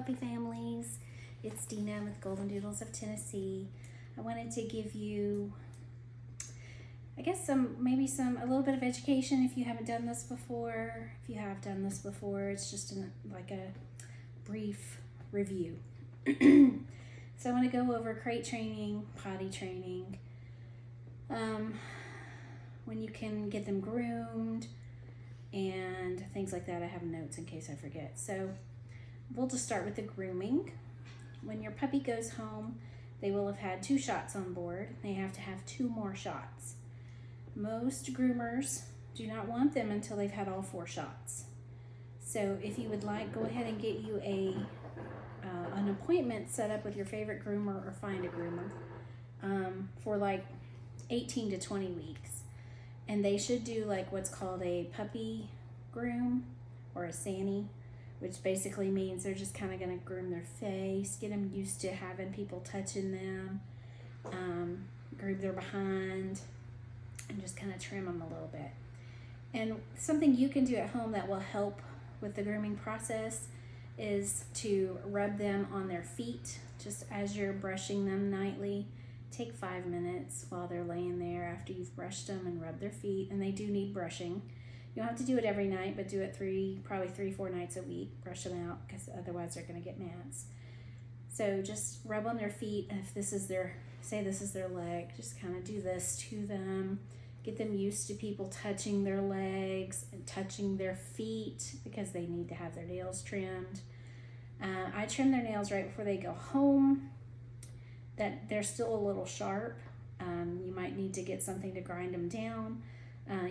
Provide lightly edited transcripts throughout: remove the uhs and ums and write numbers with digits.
puppy families. It's Dina with Golden Doodles of Tennessee. I wanted to give you, I guess, a little bit of education if you haven't done this before. If you have done this before, it's just like a brief review. So I want to go over crate training, potty training, when you can get them groomed, and things like that. I have notes in case I forget. So we'll just start with the grooming. When your puppy goes home, they will have had 2 shots on board. They have to have 2 more shots. Most groomers do not want them until they've had all 4 shots. So if you would like, go ahead and get you an appointment set up with your favorite groomer, or find a groomer for like 18 to 20 weeks. And they should do like what's called a puppy groom or a sani, which basically means they're just kind of going to groom their face, get them used to having people touching them, groom their behind, and just kind of trim them a little bit. And something you can do at home that will help with the grooming process is to rub them on their feet just as you're brushing them nightly. Take 5 minutes while they're laying there after you've brushed them and rubbed their feet. And they do need brushing. You don't have to do it every night, but do it probably 3-4 nights a week. Brush them out, because otherwise they're going to get mats. So just rub on their feet. And if this is their leg, just kind of do this to them. Get them used to people touching their legs and touching their feet, because they need to have their nails trimmed. I trim their nails right before they go home, that they're still a little sharp. You might need to get something to grind them down.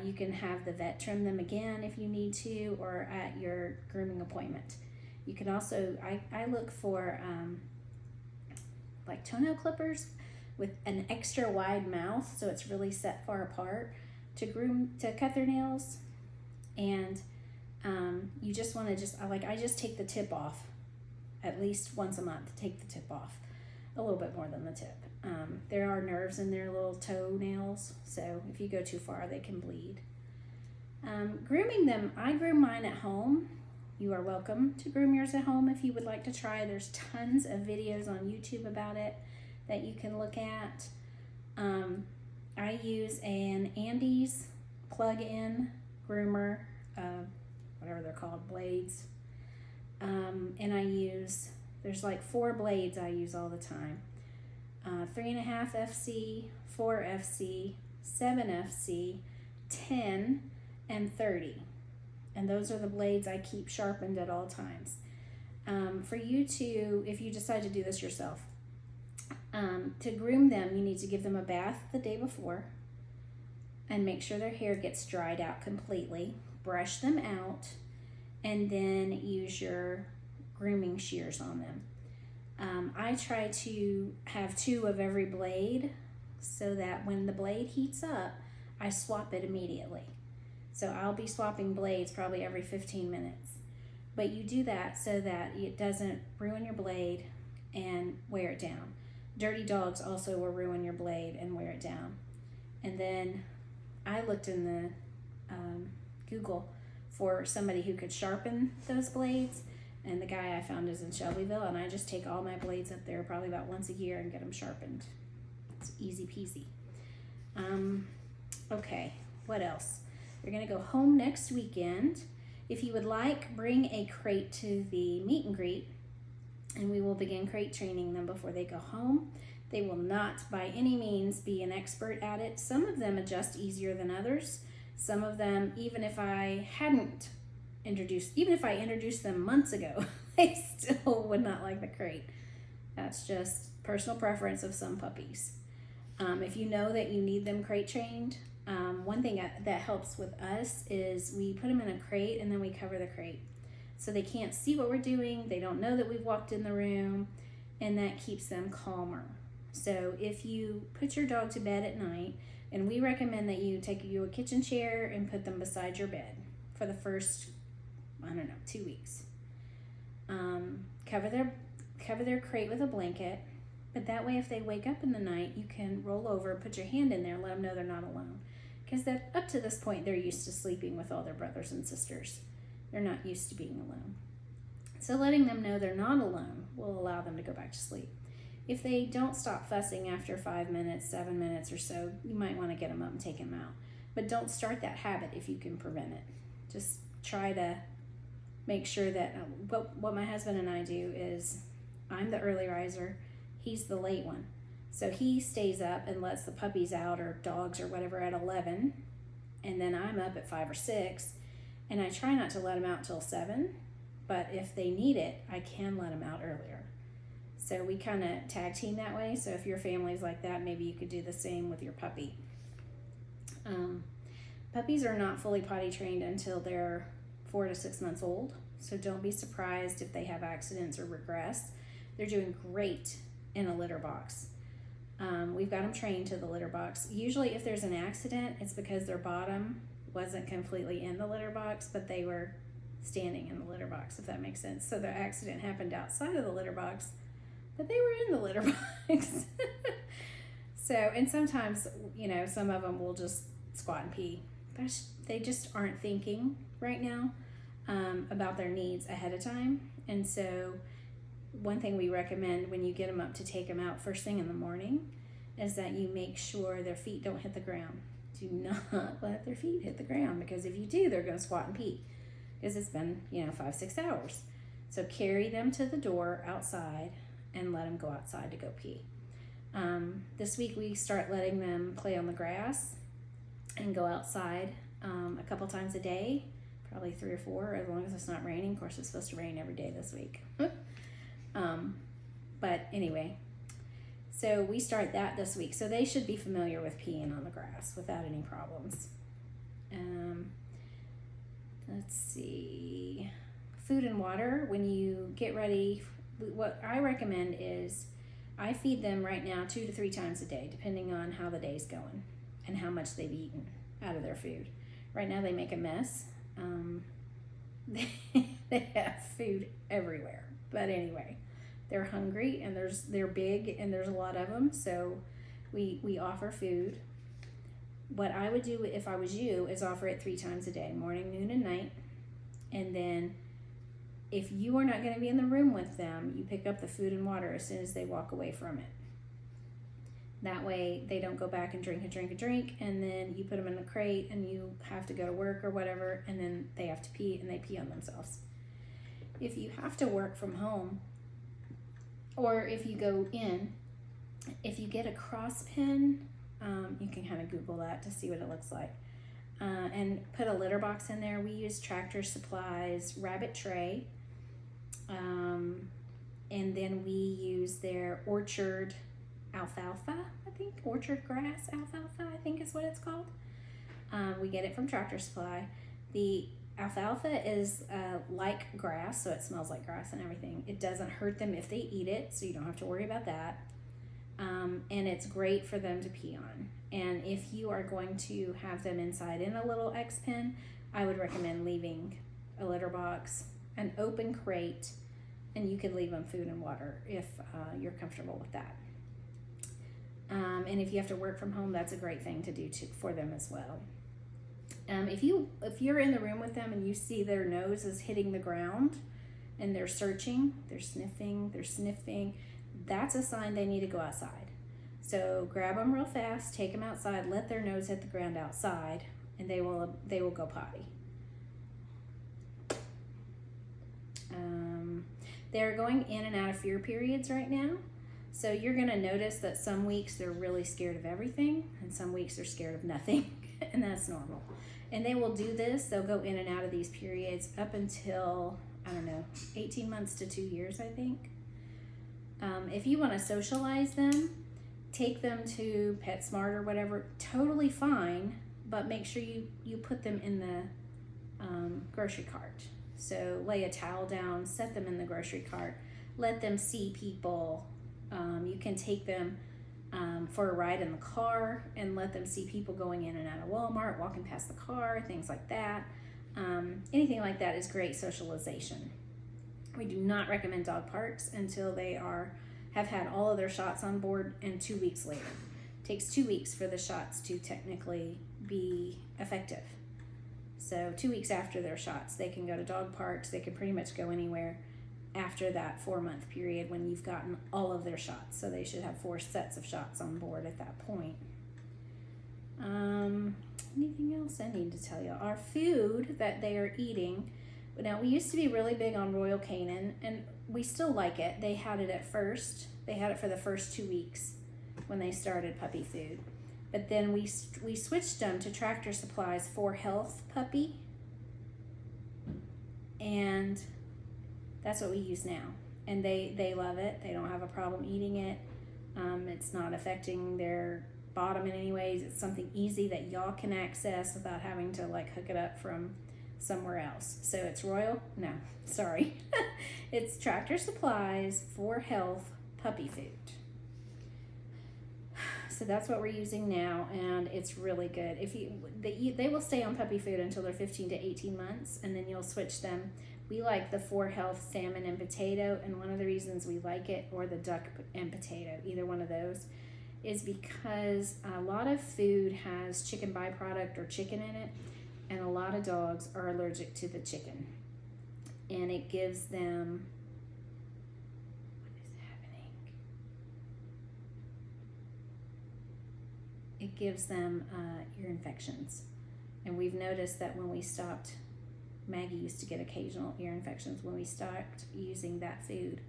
You can have the vet trim them again if you need to, or at your grooming appointment. You can also, I look for like toenail clippers with an extra wide mouth, so it's really set far apart, to cut their nails. And you just want to I just take the tip off at least once a month. Take the tip off, a little bit more than the tip. There are nerves in their little toenails, so if you go too far, they can bleed. Grooming them, I groom mine at home. You are welcome to groom yours at home if you would like to try. There's tons of videos on YouTube about it that you can look at. I use an Andes plug-in groomer, whatever they're called, blades. And there's like 4 blades I use all the time. 3.5 FC, 4 FC, 7 FC, 10, and 30. And those are the blades I keep sharpened at all times. For you to, if you decide to do this yourself, to groom them, you need to give them a bath the day before and make sure their hair gets dried out completely. Brush them out, and then use your grooming shears on them. I try to have 2 of every blade, so that when the blade heats up, I swap it immediately. So I'll be swapping blades probably every 15 minutes. But you do that so that it doesn't ruin your blade and wear it down. Dirty dogs also will ruin your blade and wear it down. And then I looked in the Google for somebody who could sharpen those blades, and the guy I found is in Shelbyville, and I just take all my blades up there probably about once a year and get them sharpened. It's easy peasy. Okay, what else? You're gonna go home next weekend. If you would like, bring a crate to the meet and greet, and we will begin crate training them before they go home. They will not by any means be an expert at it. Some of them adjust easier than others. Some of them, even if I introduced them months ago, they still would not like the crate. That's just personal preference of some puppies. If you know that you need them crate trained, one thing that helps with us is we put them in a crate and then we cover the crate. So they can't see what we're doing, they don't know that we've walked in the room, and that keeps them calmer. So if you put your dog to bed at night, and we recommend that you take a kitchen chair and put them beside your bed for the first, 2 weeks. Cover their crate with a blanket, but that way if they wake up in the night, you can roll over, put your hand in there, and let them know they're not alone. Because up to this point, they're used to sleeping with all their brothers and sisters. They're not used to being alone. So letting them know they're not alone will allow them to go back to sleep. If they don't stop fussing after 5 minutes, 7 minutes or so, you might want to get them up and take them out. But don't start that habit if you can prevent it. Just try to make sure that what my husband and I do is, I'm the early riser, he's the late one. So he stays up and lets the puppies out or dogs or whatever at 11, and then I'm up at 5 or 6, and I try not to let them out till 7, but if they need it, I can let them out earlier. So we kind of tag team that way. So if your family's like that, maybe you could do the same with your puppy. Puppies are not fully potty trained until they're 4 to 6 months old. So don't be surprised if they have accidents or regress. They're doing great in a litter box. We've got them trained to the litter box. Usually if there's an accident, it's because their bottom wasn't completely in the litter box, but they were standing in the litter box, if that makes sense. So the accident happened outside of the litter box, but they were in the litter box. So, and sometimes, some of them will just squat and pee. They just aren't thinking right now about their needs ahead of time. And so one thing we recommend when you get them up to take them out first thing in the morning is that you make sure their feet don't hit the ground. Do not let their feet hit the ground, because if you do, they're going to squat and pee, because it's been 5-6 hours. So carry them to the door outside and let them go outside to go pee. This week we start letting them play on the grass and go outside a couple times a day, probably 3 or 4, as long as it's not raining. Of course, it's supposed to rain every day this week. But anyway, so we start that this week. So they should be familiar with peeing on the grass without any problems. Let's see. Food and water, when you get ready, what I recommend is I feed them right now 2 to 3 times a day, depending on how the day's going and how much they've eaten out of their food. Right now they make a mess. They have food everywhere. But anyway, they're hungry and they're big and there's a lot of them. So we offer food. What I would do if I was you is offer it 3 times a day, morning, noon, and night. And then if you are not going to be in the room with them, you pick up the food and water as soon as they walk away from it. That way they don't go back and drink, and then you put them in a crate and you have to go to work or whatever, and then they have to pee and they pee on themselves. If you have to work from home, or if you go in, if you get a cross pin, you can kind of Google that to see what it looks like, and put a litter box in there. We use Tractor Supply's Rabbit Tray, and then we use their Orchard alfalfa, Orchard grass alfalfa, I think is what it's called. We get it from Tractor Supply. The alfalfa is like grass, so it smells like grass and everything. It doesn't hurt them if they eat it, so you don't have to worry about that. And it's great for them to pee on. And if you are going to have them inside in a little X pen, I would recommend leaving a litter box, an open crate, and you could leave them food and water if you're comfortable with that. And if you have to work from home, that's a great thing to do for them as well. If you're in the room with them and you see their nose is hitting the ground and they're searching, they're sniffing, that's a sign they need to go outside. So grab them real fast, take them outside, let their nose hit the ground outside, and they will go potty. They're going in and out of fear periods right now. So you're going to notice that some weeks they're really scared of everything, and some weeks they're scared of nothing, and that's normal. And they will do this. They'll go in and out of these periods up until, 18 months to 2 years, I think. If you want to socialize them, take them to PetSmart or whatever, totally fine, but make sure you put them in the grocery cart. So lay a towel down, set them in the grocery cart, let them see people. You can take them for a ride in the car and let them see people going in and out of Walmart, walking past the car, things like that. Anything like that is great socialization. We do not recommend dog parks until they have had all of their shots on board, and 2 weeks later. It takes 2 weeks for the shots to technically be effective. So 2 weeks after their shots, they can go to dog parks. They can pretty much go anywhere. after that 4-month period when you've gotten all of their shots. So they should have 4 sets of shots on board at that point. Anything else I need to tell you? Our food that they are eating. Now, we used to be really big on Royal Canin, and we still like it. They had it at first. They had it for the first 2 weeks when they started puppy food. But then we switched them to Tractor Supply's 4Health puppy. And that's what we use now. And they love it. They don't have a problem eating it. It's not affecting their bottom in any ways. It's something easy that y'all can access without having to like hook it up from somewhere else. So it's it's Tractor Supply's 4Health puppy food. So that's what we're using now, and it's really good. They will stay on puppy food until they're 15 to 18 months, and then you'll switch them. We like the 4Health salmon and potato, and one of the reasons we like it, or the duck and potato, either one of those, is because a lot of food has chicken byproduct or chicken in it, and a lot of dogs are allergic to the chicken, and it gives them, what is happening? It gives them ear infections, and we've noticed that when we stopped, Maggie used to get occasional ear infections. When we stopped using that food,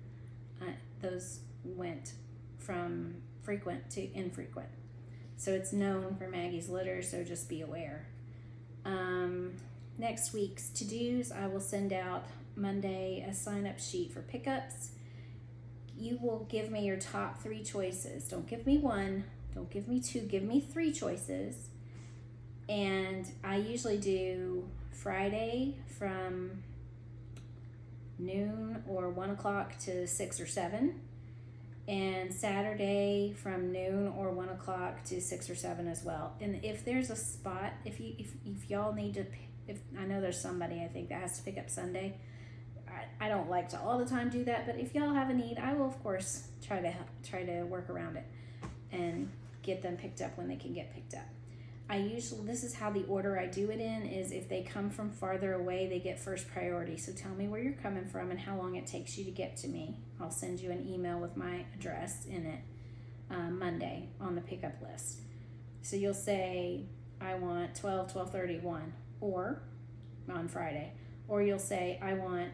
those went from frequent to infrequent. So it's known for Maggie's litter, so just be aware. Next week's to-dos, I will send out Monday a sign-up sheet for pickups. You will give me your top 3 choices. Don't give me 1, don't give me 2, give me 3 choices. And I usually do Friday from noon or 1 o'clock to 6 or 7. And Saturday from noon or 1 o'clock to 6 or 7 as well. And if there's a spot, if y'all need to, if I know there's somebody I think that has to pick up Sunday, I don't like to all the time do that, but if y'all have a need, I will of course try to work around it and get them picked up when they can get picked up. This is how the order I do it in is if they come from farther away, they get first priority. So tell me where you're coming from and how long it takes you to get to me. I'll send you an email with my address in it Monday on the pickup list. So you'll say, I want 12, 12:30, 1, or on Friday. Or you'll say, I want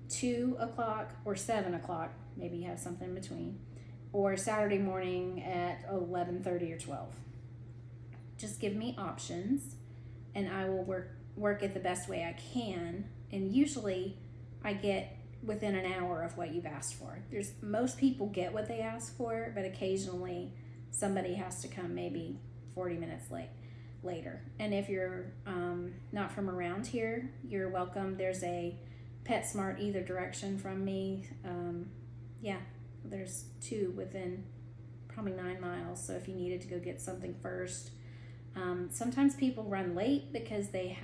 2 o'clock or 7 o'clock, maybe you have something in between, or Saturday morning at 11:30 or 12. Just give me options, and I will work it the best way I can. And usually I get within an hour of what you've asked for. Most people get what they ask for, but occasionally somebody has to come maybe 40 minutes later. And if you're not from around here, you're welcome. There's a PetSmart either direction from me. There's 2 within probably 9 miles. So if you needed to go get something first. Sometimes people run late because they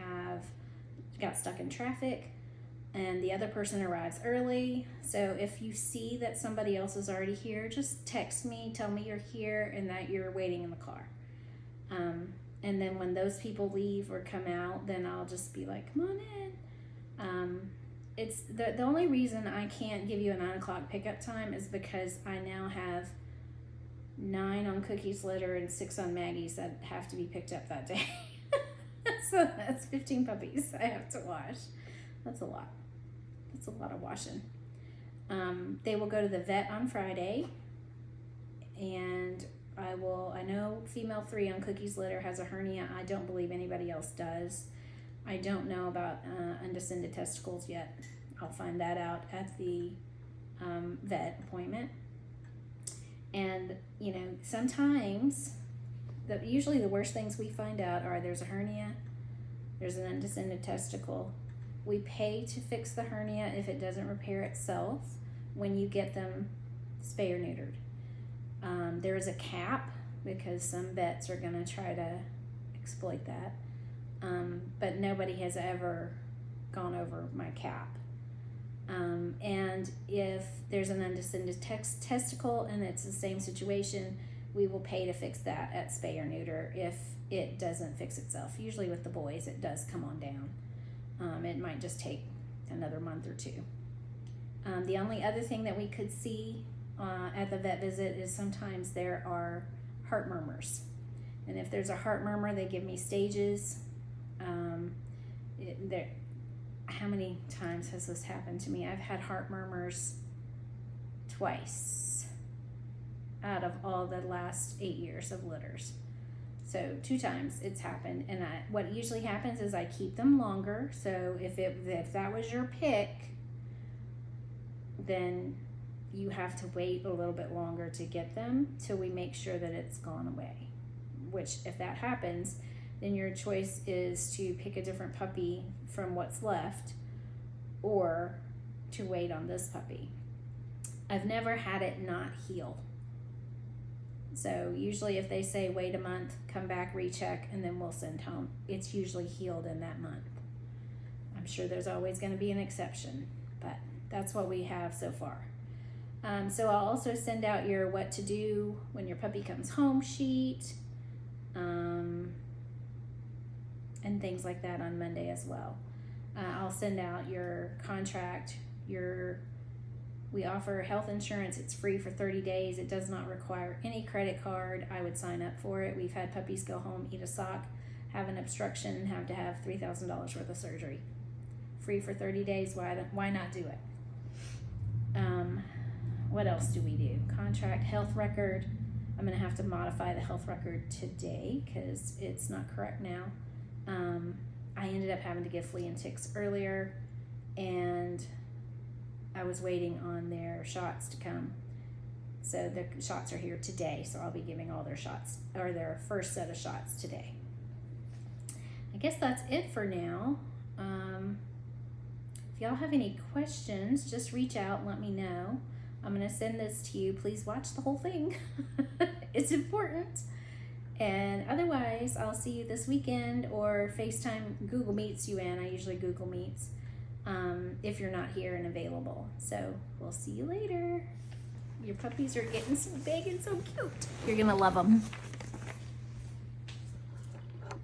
got stuck in traffic and the other person arrives early. So if you see that somebody else is already here, just text me, tell me you're here and that you're waiting in the car. And then when those people leave or come out, then I'll just be like, come on in. It's the only reason I can't give you a 9 o'clock pickup time is because I now have 9 on Cookie's litter and 6 on Maggie's that have to be picked up that day. So that's 15 puppies I have to wash. That's a lot. That's a lot of washing. They will go to the vet on Friday, and I know female 3 on Cookie's litter has a hernia. I don't believe anybody else does. I don't know about undescended testicles yet. I'll find that out at the vet appointment. And, sometimes, usually the worst things we find out are there's a hernia, there's an undescended testicle. We pay to fix the hernia if it doesn't repair itself when you get them spay or neutered. There is a cap because some vets are going to try to exploit that. But nobody has ever gone over my cap. And if there's an undescended testicle and it's the same situation, we will pay to fix that at spay or neuter if it doesn't fix itself. Usually with the boys, it does come on down. It might just take another month or 2. The only other thing that we could see at the vet visit is sometimes there are heart murmurs. And if there's a heart murmur, they give me stages. How many times has this happened to me? I've had heart murmurs twice out of all the last 8 years of litters. So 2 times it's happened. And what usually happens is I keep them longer. So if that was your pick, then you have to wait a little bit longer to get them till we make sure that it's gone away. Which, if that happens, then your choice is to pick a different puppy from what's left or to wait on this puppy. I've never had it not heal. So usually if they say wait a month, come back, recheck, and then we'll send home, it's usually healed in that month. I'm sure there's always going to be an exception, but that's what we have so far. So I'll also send out your what to do when your puppy comes home sheet, and things like that on Monday as well. I'll send out your contract, we offer health insurance. It's free for 30 days. It does not require any credit card. I would sign up for it. We've had puppies go home, eat a sock, have an obstruction, and have to have $3,000 worth of surgery. Free for 30 days. Why not do it? What else do we do? Contract, health record. I'm going to have to modify the health record today because it's not correct now. I ended up having to give flea and ticks earlier, and I was waiting on their shots to come. So the shots are here today, so I'll be giving all their shots, or their first set of shots today. I guess that's it for now. If y'all have any questions, just reach out and let me know. I'm going to send this to you. Please watch the whole thing. It's important. And otherwise, I'll see you this weekend, or FaceTime, Google Meets you in. I usually Google Meets if you're not here and available. So we'll see you later. Your puppies are getting so big and so cute. You're going to love them.